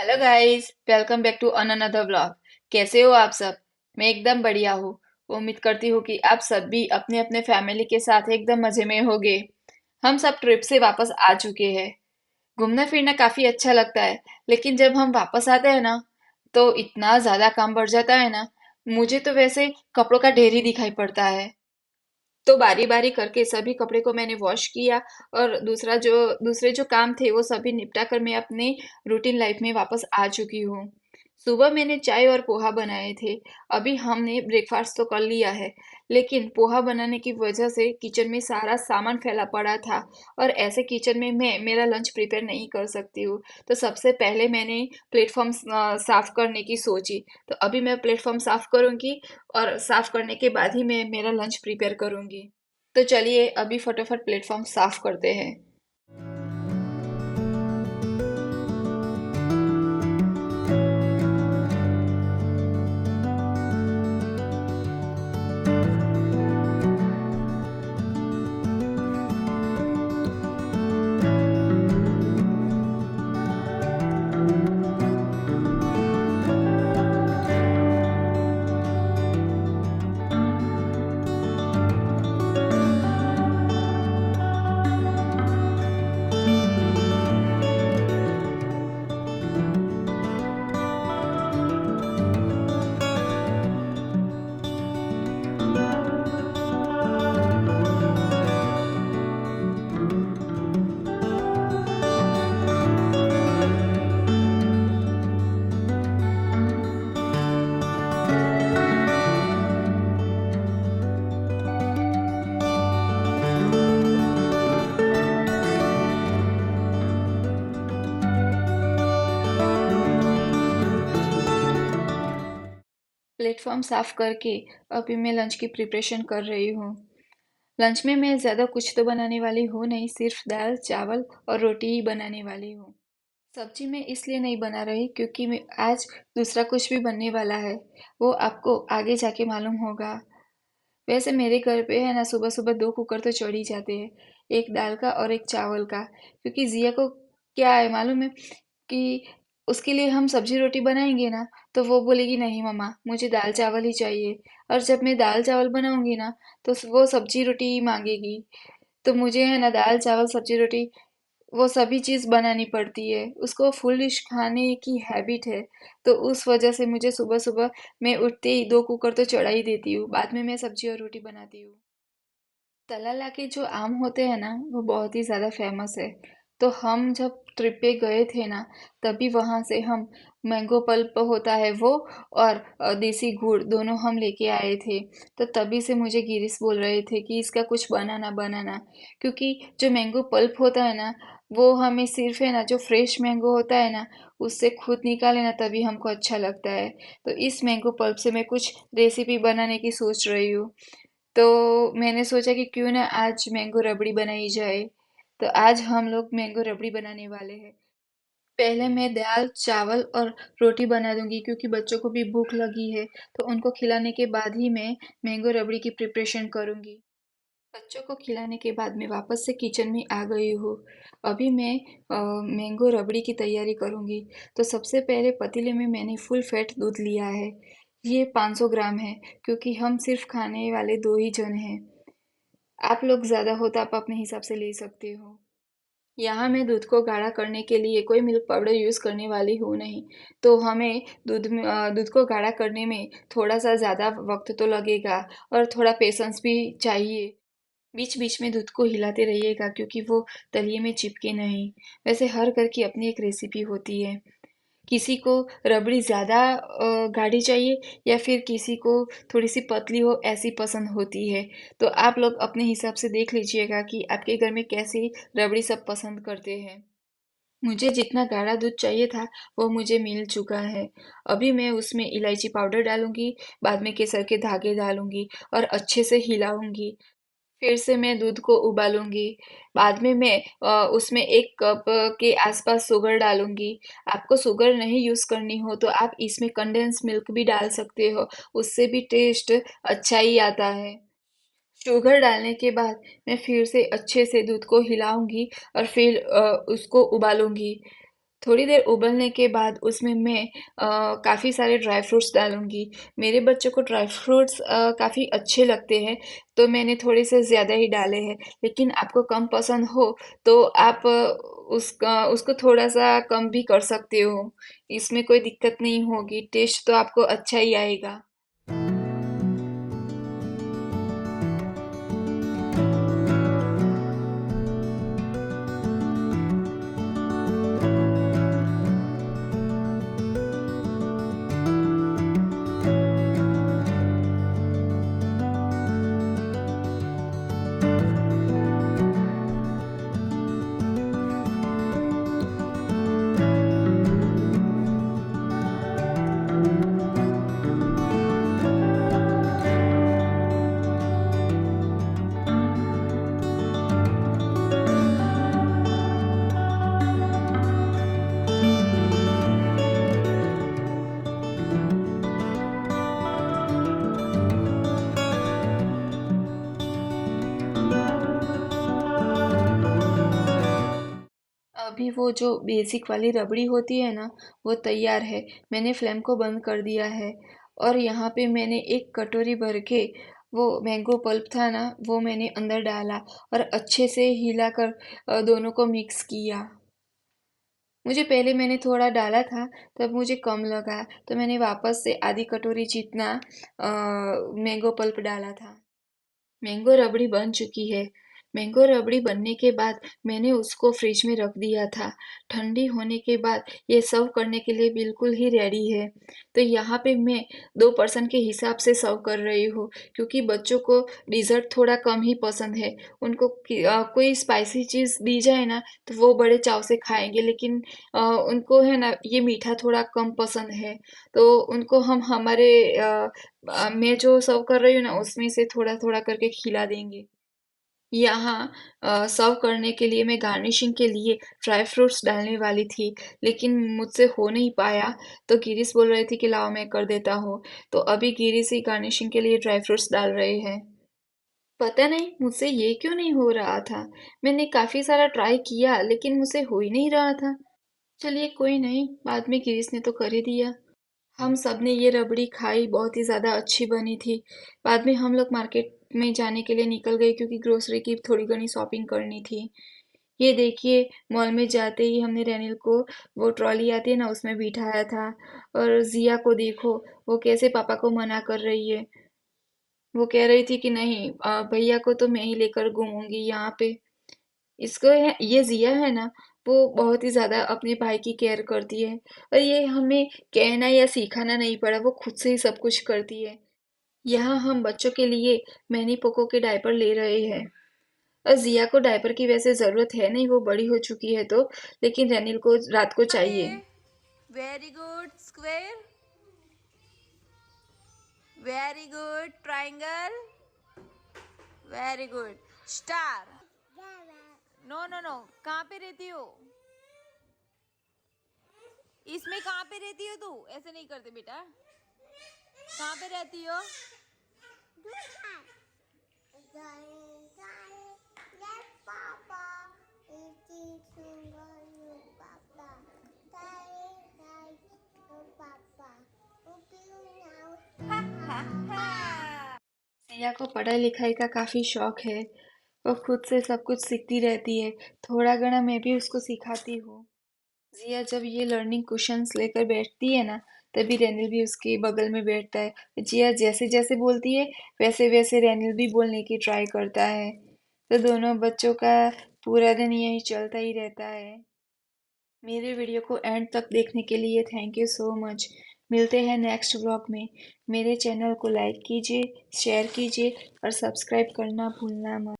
Hello guys, welcome back to another vlog. कैसे हो आप सब? मैं एकदम बढ़िया हूँ। उम्मीद करती हूँ कि आप सब भी अपने अपने फैमिली के साथ एकदम मजे में होगे। हम सब ट्रिप से वापस आ चुके हैं। घूमना फिरना काफी अच्छा लगता है, लेकिन जब हम वापस आते हैं ना, तो इतना ज्यादा काम बढ़ जाता है ना। मुझे तो वैसे कपड़ों का ढेर ही दिखाई पड़ता है। तो बारी बारी करके सभी कपड़े को मैंने वॉश किया, और दूसरे जो काम थे वो सभी निपटा कर मैं अपने रूटीन लाइफ में वापस आ चुकी हूँ। सुबह मैंने चाय और पोहा बनाए थे। अभी हमने ब्रेकफास्ट तो कर लिया है, लेकिन पोहा बनाने की वजह से किचन में सारा सामान फैला पड़ा था। और ऐसे किचन में मैं मेरा लंच प्रिपेयर नहीं कर सकती हूँ। तो सबसे पहले मैंने प्लेटफॉर्म साफ करने की सोची। तो अभी मैं प्लेटफॉर्म साफ करूंगी, और साफ करने के बाद ही मैं मेरा लंच प्रिपेयर करूंगी। तो चलिए अभी फटाफट प्लेटफॉर्म साफ करते हैं। प्लेटफॉर्म साफ करके अभी मैं लंच की प्रिपरेशन कर रही हूँ। लंच में मैं ज़्यादा कुछ तो बनाने वाली हूँ नहीं, सिर्फ दाल चावल और रोटी ही बनाने वाली हूँ। सब्जी मैं इसलिए नहीं बना रही क्योंकि मैं आज दूसरा कुछ भी बनने वाला है। वो आपको आगे जाके मालूम होगा। वैसे मेरे घर पे है ना, सुबह सुबह दो कुकर तो चढ़ ही जाते हैं। एक दाल का और एक चावल का, क्योंकि जिया को क्या है मालूम है कि उसके लिए हम सब्जी रोटी बनाएंगे ना, तो वो बोलेगी नहीं मम्मा, मुझे दाल चावल ही चाहिए। और जब मैं दाल चावल बनाऊंगी ना, तो वो सब्जी रोटी ही मांगेगी। तो मुझे है ना, दाल चावल सब्जी रोटी वो सभी चीज़ बनानी पड़ती है। उसको फुल डिश खाने की हैबिट है। तो उस वजह से मुझे सुबह सुबह मैं उठते ही दो कुकर तो चढ़ा ही देती हूँ, बाद में मैं सब्जी और रोटी बनाती हूँ। तलाला के जो आम होते हैं ना, वो बहुत ही ज़्यादा फेमस है। तो हम जब ट्रिप पे गए थे ना, तभी वहाँ से हम मैंगो पल्प होता है वो, और देसी गुड़ दोनों हम लेके आए थे। तो तभी से मुझे गिरीश बोल रहे थे कि इसका कुछ बनाना बनाना, क्योंकि जो मैंगो पल्प होता है ना, वो हमें सिर्फ है ना, जो फ्रेश मैंगो होता है ना, उससे खुद निकाले ना, तभी हमको अच्छा लगता है। तो इस मैंगो पल्प से मैं कुछ रेसिपी बनाने की सोच रही हूँ। तो मैंने सोचा कि क्यों ना आज मैंगो रबड़ी बनाई जाए। तो आज हम लोग मैंगो रबड़ी बनाने वाले हैं। पहले मैं दाल चावल और रोटी बना दूंगी, क्योंकि बच्चों को भी भूख लगी है। तो उनको खिलाने के बाद ही मैं मैंगो रबड़ी की प्रिपरेशन करूंगी। बच्चों को खिलाने के बाद मैं वापस से किचन में आ गई हूँ। अभी मैं मैंगो रबड़ी की तैयारी करूँगी। तो सबसे पहले पतीले में मैंने फुल फैट दूध लिया है। ये 500 ग्राम है, क्योंकि हम सिर्फ खाने वाले दो ही जन हैं। आप लोग ज़्यादा हो तो आप अपने हिसाब से ले सकते हो। यहाँ मैं दूध को गाढ़ा करने के लिए कोई मिल्क पाउडर यूज़ करने वाली हूँ नहीं। तो हमें दूध को गाढ़ा करने में थोड़ा सा ज़्यादा वक्त तो लगेगा, और थोड़ा पेशेंस भी चाहिए। बीच बीच में दूध को हिलाते रहिएगा, क्योंकि वो तलिए में चिपके नहीं। वैसे हर घर की अपनी एक रेसिपी होती है। किसी को रबड़ी ज़्यादा गाढ़ी चाहिए, या फिर किसी को थोड़ी सी पतली हो, ऐसी पसंद होती है। तो आप लोग अपने हिसाब से देख लीजिएगा कि आपके घर में कैसी रबड़ी सब पसंद करते हैं। मुझे जितना गाढ़ा दूध चाहिए था, वो मुझे मिल चुका है। अभी मैं उसमें इलायची पाउडर डालूंगी, बाद में केसर के धागे डालूंगी, और अच्छे से हिलाऊंगी। फिर से मैं दूध को उबालूंगी। बाद में मैं उसमें 1 कप के आसपास शुगर डालूंगी। आपको शुगर नहीं यूज़ करनी हो तो आप इसमें कंडेंस मिल्क भी डाल सकते हो। उससे भी टेस्ट अच्छा ही आता है। शुगर डालने के बाद मैं फिर से अच्छे से दूध को हिलाऊंगी, और फिर उसको उबालूंगी। थोड़ी देर उबलने के बाद उसमें मैं काफ़ी सारे ड्राई फ्रूट्स डालूंगी। मेरे बच्चों को ड्राई फ्रूट्स काफ़ी अच्छे लगते हैं, तो मैंने थोड़े से ज़्यादा ही डाले हैं। लेकिन आपको कम पसंद हो तो आप उसको थोड़ा सा कम भी कर सकते हो। इसमें कोई दिक्कत नहीं होगी, टेस्ट तो आपको अच्छा ही आएगा। अभी वो जो बेसिक वाली रबड़ी होती है ना, वो तैयार है। मैंने फ्लेम को बंद कर दिया है और यहाँ पे मैंने एक कटोरी भर के वो मैंगो पल्प था ना, वो मैंने अंदर डाला और अच्छे से हिलाकर दोनों को मिक्स किया। मुझे पहले मैंने थोड़ा डाला था, तब मुझे कम लगा, तो मैंने वापस से आधी कटोरी जितना मैंगो पल्प डाला था। मैंगो रबड़ी बन चुकी है। मैंगो रबड़ी बनने के बाद मैंने उसको फ्रिज में रख दिया था। ठंडी होने के बाद ये सर्व करने के लिए बिल्कुल ही रेडी है। तो यहाँ पे मैं 2 पर्सन के हिसाब से सर्व कर रही हूँ, क्योंकि बच्चों को डिज़र्ट थोड़ा कम ही पसंद है। उनको कोई स्पाइसी चीज़ दी जाए ना, तो वो बड़े चाव से खाएंगे, लेकिन उनको है ना ये मीठा थोड़ा कम पसंद है। तो उनको हम हमारे मैं जो सर्व कर रही हूँ ना, उसमें से थोड़ा थोड़ा करके खिला देंगे। यहाँ सर्व करने के लिए मैं गार्निशिंग के लिए ड्राई फ्रूट्स डालने वाली थी, लेकिन मुझसे हो नहीं पाया। तो गिरीश बोल रही थी कि लाओ मैं कर देता हूँ। तो अभी गिरीश ही गार्निशिंग के लिए ड्राई फ्रूट्स डाल रहे हैं। पता नहीं मुझसे ये क्यों नहीं हो रहा था। मैंने काफी सारा ट्राई किया, लेकिन मुझसे हो ही नहीं रहा था। चलिए कोई नहीं, बाद में गिरीश ने तो कर ही दिया। हम सब ने ये रबड़ी खाई, बहुत ही ज़्यादा अच्छी बनी थी। बाद में हम लोग मार्केट में जाने के लिए निकल गए, क्योंकि ग्रोसरी की थोड़ी घनी शॉपिंग करनी थी। ये देखिए, मॉल में जाते ही हमने रेनिल को वो ट्रॉली आती है ना, उसमें बिठाया था। और जिया को देखो, वो कैसे पापा को मना कर रही है। वो कह रही थी कि नहीं, भैया को तो मैं ही लेकर घूमूंगी यहाँ पे। इसको ये जिया है ना, वो बहुत ही ज्यादा अपने भाई की केयर करती है। और ये हमें कहना या सिखाना नहीं पड़ा, वो खुद से ही सब कुछ करती है। यहाँ हम बच्चों के लिए मैनी पोको के डायपर ले रहे हैं। और जिया को डायपर की वैसे जरूरत है नहीं, वो बड़ी हो चुकी है तो, लेकिन रेनिल को रात को चाहिए। Very good square, very good triangle, very good star. No no no, कहाँ पे रहती हो? इसमें कहाँ पे रहती हो तू? ऐसे नहीं करते बेटा। कहाँ पे रहती हो? जिया को पढ़ाई लिखाई का काफी शौक है। वो खुद से सब कुछ सीखती रहती है। थोड़ा घना मैं भी उसको सिखाती हूँ। जिया जब ये लर्निंग कुशन्स लेकर बैठती है ना, तभी रेनिल भी उसके बगल में बैठता है। जिया जैसे जैसे बोलती है, वैसे वैसे रेनिल भी बोलने की ट्राई करता है। तो दोनों बच्चों का पूरा दिन यही चलता ही रहता है। मेरे वीडियो को एंड तक देखने के लिए थैंक यू सो मच। मिलते हैं नेक्स्ट व्लॉग में। मेरे चैनल को लाइक कीजिए, शेयर कीजिए और सब्सक्राइब करना भूलना मत।